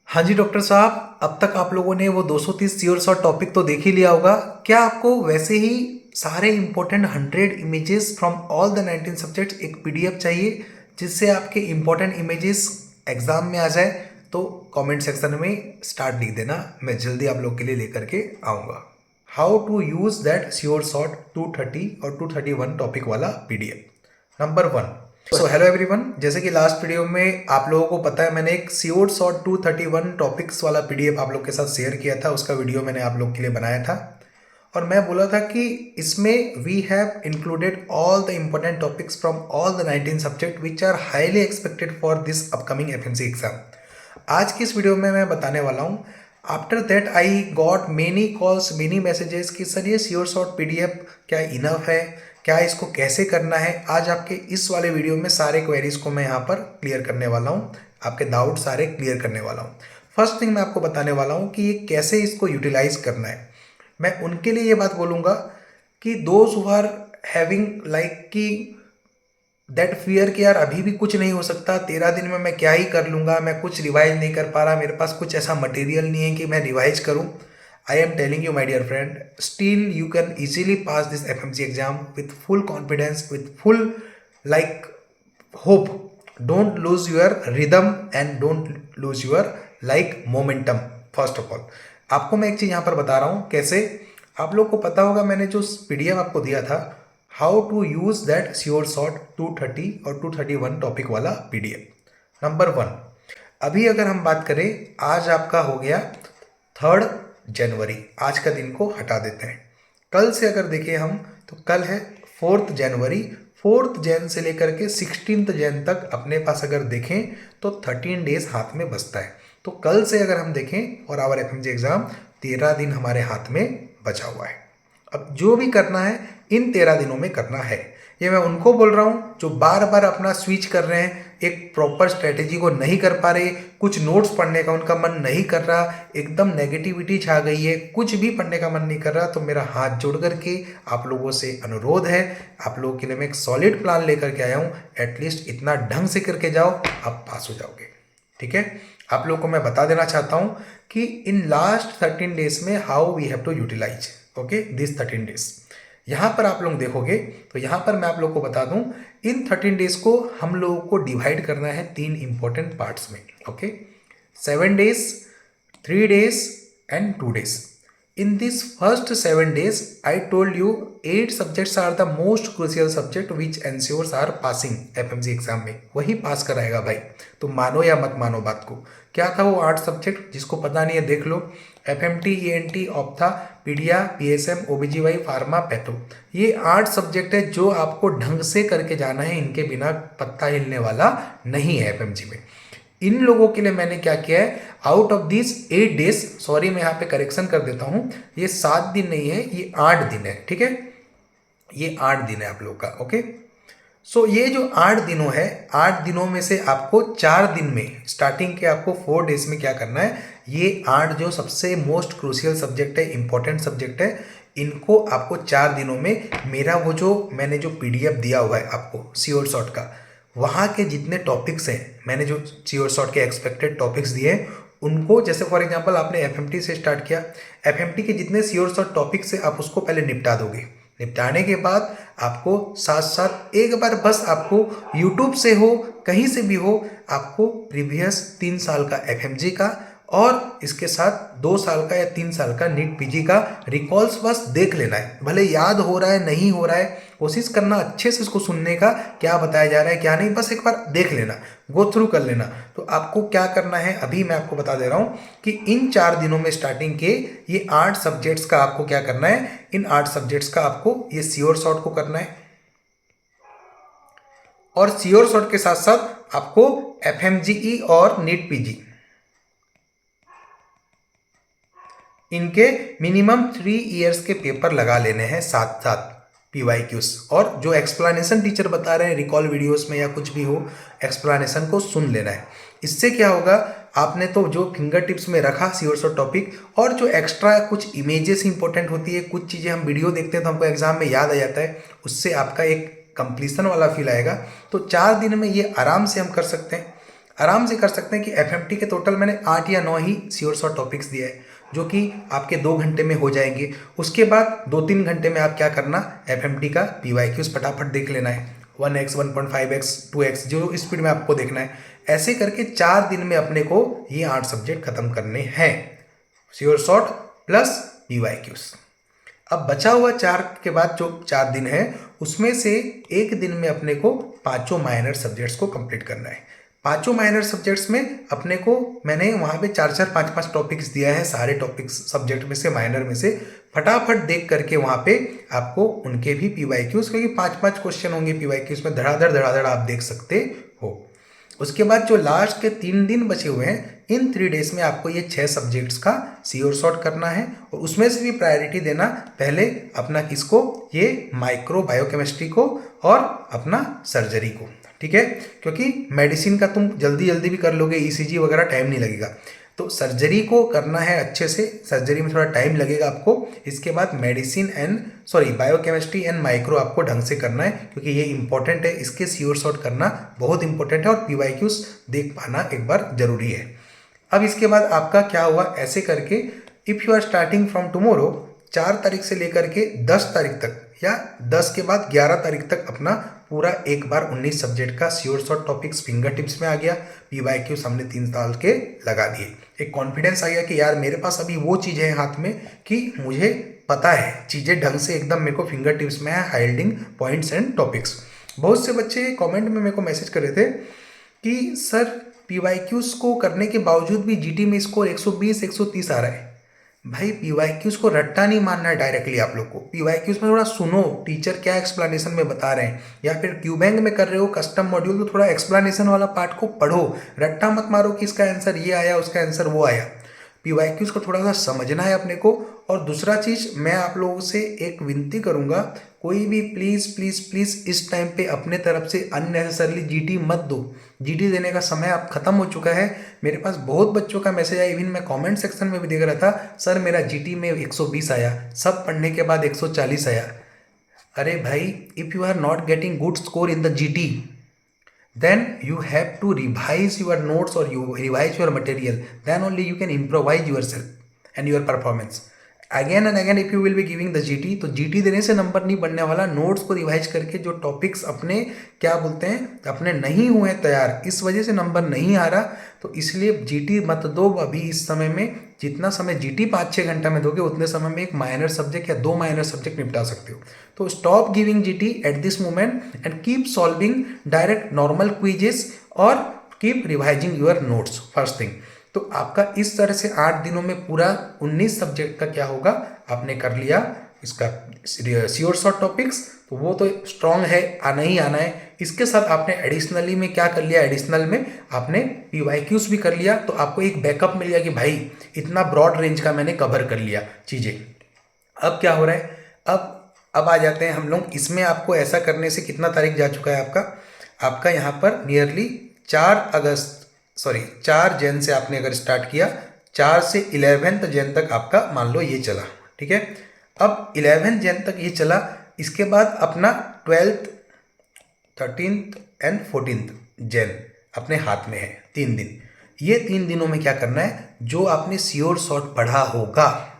हाँ जी डॉक्टर साहब, अब तक आप लोगों ने वो 230 श्योर शॉर्ट टॉपिक तो देख ही लिया होगा। क्या आपको वैसे ही सारे important 100 images from all the 19 subjects एक पीडीएफ चाहिए जिससे आपके इंपॉर्टेंट इमेजेस एग्जाम में आ जाए? तो कमेंट सेक्शन में स्टार्ट लिख देना, मैं जल्दी आप लोग के लिए लेकर के आऊँगा। How to use that sure short 230 और 231 टॉपिक वाला PDF. Number 1। So hello everyone, जैसे कि लास्ट वीडियो में आप लोगों को पता है मैंने एक सीओड शॉर्ट 231 टॉपिक्स वाला पीडीएफ आप लोग के साथ शेयर किया था। उसका वीडियो मैंने आप लोग के लिए बनाया था और मैं बोला था कि इसमें we have included all the important topics from all the 19 subject which are highly expected for this upcoming FMC exam. आज की इस वीडियो में मैं बताने वाला हूँ। After that I got many calls, many messages कि सर ये श्योर शॉर्ट पीडीएफ क्या इनफ है, क्या इसको कैसे करना है। आज आपके इस वाले वीडियो में सारे क्वेरीज को मैं यहाँ पर क्लियर करने वाला हूँ, आपके डाउट सारे क्लियर करने वाला हूँ। फर्स्ट थिंग मैं आपको बताने वाला हूँ कि ये कैसे इसको यूटिलाइज करना है। मैं उनके लिए ये बात बोलूँगा कि those who are having like कि दैट फियर कि यार अभी भी कुछ नहीं हो सकता, 13 दिन में मैं क्या ही कर लूँगा, मैं कुछ रिवाइज नहीं कर पा रहा, मेरे पास कुछ ऐसा मटेरियल नहीं है कि मैं रिवाइज करूँ। I am telling you my dear friend, still you can easily pass this FMC exam with full confidence, with full like hope. Don't lose your rhythm and don't lose your like momentum. First of all आपको मैं एक चीज़ यहाँ पर बता रहा हूँ कैसे। आप लोग को पता होगा मैंने जो पीडीएफ आपको दिया था, how to use that sure short 230 और 231 टॉपिक वाला पीडीएफ। नंबर 1, अभी अगर हम बात करें, आज आपका हो गया 3 जनवरी, आज का दिन को हटा देते हैं। कल से अगर देखें हम तो कल है 4 जनवरी। 4 जन से लेकर के 16 जन तक अपने पास अगर देखें तो 13 डेज हाथ में बचता है। तो कल से अगर हम देखें और आवर एफएमजी एग्जाम 13 दिन हमारे हाथ में बचा हुआ है। अब जो भी करना है इन 13 दिनों में करना है। ये मैं उनको बोल रहा हूँ जो बार बार अपना स्विच कर रहे हैं, एक प्रॉपर स्ट्रेटेजी को नहीं कर पा रहे, कुछ नोट्स पढ़ने का उनका मन नहीं कर रहा, एकदम नेगेटिविटी छा गई है, कुछ भी पढ़ने का मन नहीं कर रहा। तो मेरा हाथ जोड़ करके आप लोगों से अनुरोध है, आप लोगों के लिए मैं एक सॉलिड प्लान लेकर के आया हूँ। एटलीस्ट इतना ढंग से करके जाओ, आप पास हो जाओगे। ठीक है, आप लोगों को मैं बता देना चाहता हूँ कि इन लास्ट 13 डेज में how we have to utilize okay this 13 days. यहाँ पर आप लोग देखोगे तो यहाँ पर मैं आप लोग को बता दूँ, इन 13 डेज को हम लोगों को डिवाइड करना है 3 इंपॉर्टेंट पार्ट्स में। Okay, 7 days, 3 days and 2 days. In this first 7 days, I told you 8 subjects are the most crucial subject which ensures are passing FMC exam में। वही पास कराएगा भाई, तो मानो या मत मानो बात को। क्या था वो 8 सब्जेक्ट? जिसको पता नहीं है देख लो, FMT, ENT, ophtha, पीडिया, PSM, OBGY, pharma, patho. ये 8 सब्जेक्ट है जो आपको ढंग से करके जाना है, इनके बिना पत्ता हिलने वाला नहीं है FMG में। इन लोगों के लिए मैंने क्या किया है, out of this 8 days, sorry मैं यहाँ पे करेक्शन कर देता हूँ, ये 7 दिन नहीं है, ये 8 दिन है। ठीक है, ये 8 दिन है आप लोग का। ओके, सो ये जो 8 दिनों है, 8 दिनों में से आपको 4 दिन में, स्टार्टिंग के आपको 4 डेज में क्या करना है, ये 8 जो सबसे मोस्ट क्रूशियल सब्जेक्ट है, इंपॉर्टेंट सब्जेक्ट है, इनको आपको 4 दिनों में मेरा वो जो मैंने जो पीडीएफ दिया हुआ है आपको श्योर शॉर्ट का, वहाँ के जितने टॉपिक्स हैं, मैंने जो श्योर शॉर्ट के एक्सपेक्टेड टॉपिक्स दिए हैं उनको, जैसे फॉर एग्जांपल आपने एफएमटी से स्टार्ट किया, एफएमटी के जितने श्योर शॉर्ट टॉपिक्स हैं आप उसको पहले निपटा दोगे। निपटाने के बाद आपको साथ साथ एक बार बस आपको यूट्यूब से हो, कहीं से भी हो, आपको प्रीवियस 3 साल का एफएमजी का और इसके साथ 2 साल का या 3 साल का नीट पीजी का रिकॉल्स बस देख लेना है। भले याद हो रहा है नहीं हो रहा है, कोशिश करना अच्छे से इसको सुनने का, क्या बताया जा रहा है क्या नहीं, बस एक बार देख लेना, गो थ्रू कर लेना। तो आपको क्या करना है अभी मैं आपको बता दे रहा हूँ कि इन 4 दिनों में स्टार्टिंग के ये 8 सब्जेक्ट्स का आपको क्या करना है, इन 8 सब्जेक्ट्स का आपको ये श्योर शॉर्ट को करना है और श्योर शॉर्ट के साथ साथ आपको एफएमजीई और नीट पीजी इनके मिनिमम 3 इयर्स के पेपर लगा लेने हैं साथ साथ PYQs, और जो एक्सप्लेनेशन टीचर बता रहे हैं रिकॉल वीडियोस में या कुछ भी हो, एक्सप्लेनेशन को सुन लेना है। इससे क्या होगा, आपने तो जो फिंगर टिप्स में रखा श्योर शॉर्ट टॉपिक, और जो एक्स्ट्रा कुछ इमेजेस इंपॉर्टेंट होती है, कुछ चीज़ें हम वीडियो देखते हैं तो हमको एग्जाम में याद आ जाता है, उससे आपका एक कंप्लीसन वाला फील आएगा। तो 4 दिन में ये आराम से हम कर सकते हैं। आराम से कर सकते हैं कि एफएमटी के टोटल मैंने 8 या 9 ही श्योर शॉर्ट टॉपिक्स दिया है, जो कि आपके 2 घंटे में हो जाएंगे। उसके बाद 2-3 घंटे में आप क्या करना, एफएमटी का पीवाईक्यूज फटाफट देख लेना है, 1x 1.5x 2x जो स्पीड में आपको देखना है। ऐसे करके 4 दिन में अपने को ये 8 सब्जेक्ट खत्म करने हैं, श्योर शॉर्ट प्लस पीवाईक्यूज। अब बचा हुआ 4 के बाद जो 4 दिन है उसमें से एक दिन में अपने को 5 माइनर सब्जेक्ट्स को कंप्लीट करना है। 5 माइनर सब्जेक्ट्स में अपने को मैंने वहाँ पे 4-4 5-5 टॉपिक्स दिया है, सारे टॉपिक्स सब्जेक्ट में से माइनर में से फटाफट देख करके वहाँ पे आपको उनके भी पीवाईक्यूज, क्योंकि 5-5 क्वेश्चन होंगे पीवाईक्यूज में, धड़ाधड़ आप देख सकते हो। उसके बाद जो लास्ट के 3 दिन बचे हुए हैं, इन 3 डेज में आपको ये 6 सब्जेक्ट्स का श्योर शॉर्ट करना है, और उसमें से भी प्रायोरिटी देना पहले अपना किसको, ये माइक्रो बायोकेमिस्ट्री को और अपना सर्जरी को, ठीक है। क्योंकि मेडिसिन का तुम जल्दी भी कर लोगे, ईसीजी वगैरह टाइम नहीं लगेगा, तो सर्जरी को करना है अच्छे से, सर्जरी में थोड़ा टाइम लगेगा आपको। इसके बाद मेडिसिन बायोकेमिस्ट्री एंड माइक्रो आपको ढंग से करना है, क्योंकि ये इंपॉर्टेंट है, इसके श्योर शॉर्ट करना बहुत इंपॉर्टेंट है, और पीवाईक्यूज देख पाना एक बार जरूरी है। अब इसके बाद आपका क्या हुआ, ऐसे करके if you are starting from tomorrow, 4 तारीख से लेकर के 10 तारीख तक, या 10 के बाद 11 तारीख तक अपना पूरा एक बार 19 सब्जेक्ट का sure short topics finger tips में आ गया। पीवाईक्यूज हमने 3 साल के लगा दिए, एक कॉन्फिडेंस आ गया कि यार मेरे पास अभी वो चीज़ें हैं हाथ में कि मुझे पता है, चीज़ें ढंग से एकदम मेरे को फिंगर टिप्स में है, हाइलाइटिंग पॉइंट्स एंड टॉपिक्स। बहुत से बच्चे कमेंट में मेरे को मैसेज कर रहे थे कि सर पीवाईक्यूज को करने के बावजूद भी जीटी में स्कोर 120 130 आ रहा है। भाई पीवाईक्यूज को रट्टा नहीं मानना है डायरेक्टली, आप लोग को पीवाईक्यूज में थोड़ा सुनो, टीचर क्या एक्सप्लेनेशन में बता रहे हैं, या फिर क्यूबैंक में कर रहे हो कस्टम मॉड्यूल, तो थोड़ा एक्सप्लेनेशन वाला पार्ट को पढ़ो, रट्टा मत मारो कि इसका आंसर ये आया उसका आंसर वो आया। पीवाईक्यूज को थोड़ा सा समझना है अपने को। और दूसरा चीज़ मैं आप लोगों से एक विनती करूंगा, कोई भी प्लीज़ इस टाइम पे अपने तरफ से अननेसेसरली जीटी मत दो। जीटी देने का समय अब खत्म हो चुका है। मेरे पास बहुत बच्चों का मैसेज आया, इवन मैं कमेंट सेक्शन में भी देख रहा था, सर मेरा जीटी में 120 आया, सब पढ़ने के बाद 140 आया। अरे भाई, if you are not getting good score in the GT, then you have to revise your notes or you revise your material, then only you can improvise yourself and your performance again and again if you will be giving the GT। तो GT देने से number नहीं बढ़ने वाला, notes को revise करके जो topics अपने क्या बोलते हैं अपने नहीं हुए तैयार, इस वजह से नंबर नहीं आ रहा, तो इसलिए GT मत दो अभी इस समय में। जितना समय GT 5-6 घंटा में दोगे उतने समय में एक माइनर सब्जेक्ट या 2 माइनर सब्जेक्ट निपटा सकते हो। तो stop giving GT at this moment and keep solving direct normal quizzes और keep revising your notes first thing. तो आपका इस तरह से 8 दिनों में पूरा 19 सब्जेक्ट का क्या होगा, आपने कर लिया इसका श्योर शॉर्ट टॉपिक्स, तो वो तो स्ट्रॉन्ग है, आना ही आना है। इसके साथ आपने एडिशनली में क्या कर लिया, एडिशनल में आपने पीवाईक्यूज भी कर लिया, तो आपको एक बैकअप मिल गया कि भाई इतना ब्रॉड रेंज का मैंने कवर कर लिया चीज़ें। अब क्या हो रहा है, अब आ जाते हैं हम लोग इसमें। आपको ऐसा करने से कितना तारीख जा चुका है आपका यहाँ पर नियरली 4 जन से आपने अगर स्टार्ट किया, 4 से 11 जन तक आपका मान लो ये चला, ठीक है। अब 11 जन तक ये चला, इसके बाद अपना 12th 13th एंड 14th जन अपने हाथ में है, 3 दिन। ये 3 दिनों में क्या करना है, जो आपने श्योर शॉर्ट पढ़ा होगा,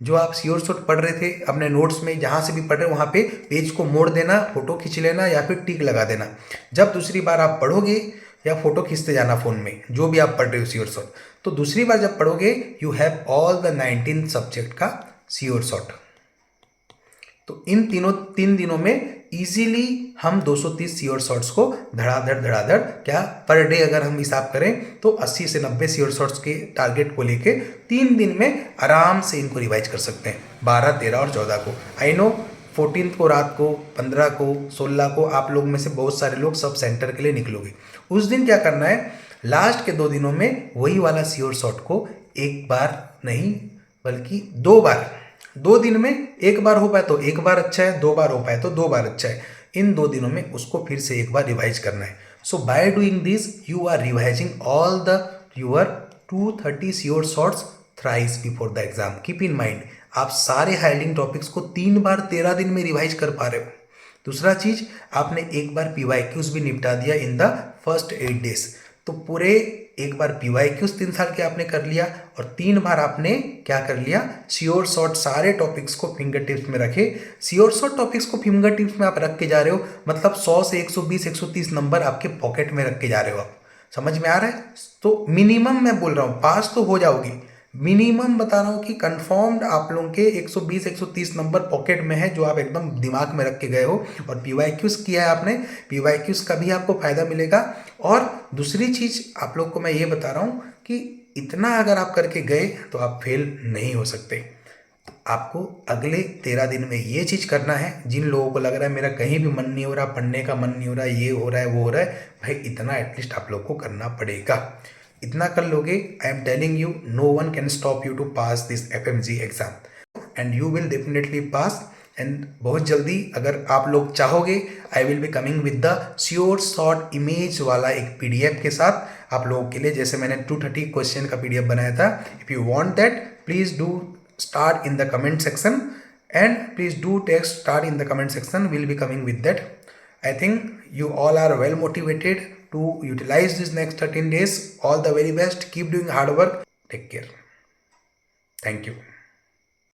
जो आप श्योर शॉर्ट पढ़ रहे थे अपने नोट्स में, जहाँ से भी पढ़ रहे हो वहाँ पे पेज को मोड़ देना, फोटो खींच लेना या फिर टिक लगा देना। जब दूसरी बार आप पढ़ोगे, या फोटो खींचते जाना फ़ोन में जो भी आप पढ़ रहे हो श्योर शॉर्ट, तो दूसरी बार जब पढ़ोगे you have all the 19 subject का श्योर शॉर्ट। तो इन 3 दिनों में इजीली हम 230 श्योर शॉर्ट्स को धड़ाधड़ क्या पर डे अगर हम हिसाब करें तो 80 से 90 श्योर शॉर्ट्स के टारगेट को लेके 3 दिन में आराम से इनको रिवाइज कर सकते हैं, 12, 13 और 14 को। आई नो 14 को रात को, 15 को, 16 को आप लोग में से बहुत सारे लोग सब सेंटर के लिए निकलोगे। उस दिन क्या करना है, लास्ट के 2 दिनों में वही वाला श्योर शॉर्ट को एक बार नहीं बल्कि 2 बार, 2 दिन में 1 बार हो पाए तो 1 बार अच्छा है, 2 बार हो पाए तो 2 बार अच्छा है। इन 2 दिनों में उसको फिर से एक बार रिवाइज करना है। So by doing this you are revising all the your 230 sure shots thrice before the exam. Keep in mind, आप सारे हाइलाइटिंग टॉपिक्स को 3 बार 13 दिन में रिवाइज कर पा रहे हो। दूसरा चीज, आपने एक बार पीवाईक्यूज भी निपटा दिया इन द फर्स्ट 8 डेज। तो पूरे एक बार PYQs 3 साल के आपने कर लिया और 3 बार आपने क्या कर लिया, श्योर शॉर्ट सारे टॉपिक्स को फिंगर टिप्स में रखे। श्योर शॉर्ट टॉपिक्स को फिंगर टिप्स में आप रख के जा रहे हो, मतलब 100 से 120 130 नंबर आपके पॉकेट में रख के जा रहे हो आप। समझ में आ रहा है? तो मिनिमम मैं बोल रहा हूँ, पास तो हो जाओगे, मिनिमम बता रहा हूँ कि कंफर्म्ड आप लोगों के 120 130 नंबर पॉकेट में है, जो आप एकदम दिमाग में रख के गए हो। और PYQs किया है आपने, PYQs का भी आपको फायदा मिलेगा। और दूसरी चीज़ आप लोग को मैं ये बता रहा हूँ कि इतना अगर आप करके गए तो आप फेल नहीं हो सकते। आपको अगले 13 दिन में ये चीज़ करना है। जिन लोगों को लग रहा है मेरा कहीं भी मन नहीं हो रहा, पढ़ने का मन नहीं हो रहा, ये हो रहा है वो हो रहा है, भाई इतना एटलीस्ट आप लोग को करना पड़ेगा। इतना कर लोगे, I am telling you, no one can stop you to pass this FMG exam and you will definitely pass. And बहुत जल्दी अगर आप लोग चाहोगे, I will be coming with the sure short image वाला एक PDF के साथ आप लोगों के लिए, जैसे मैंने 230 क्वेश्चन का PDF बनाया था। If you want that, please do start in the comment section, and please do text start in the comment section, we'll be coming with that. I think you all are well motivated to utilize this next 13 days. All the very best, keep doing hard work, take care, thank you.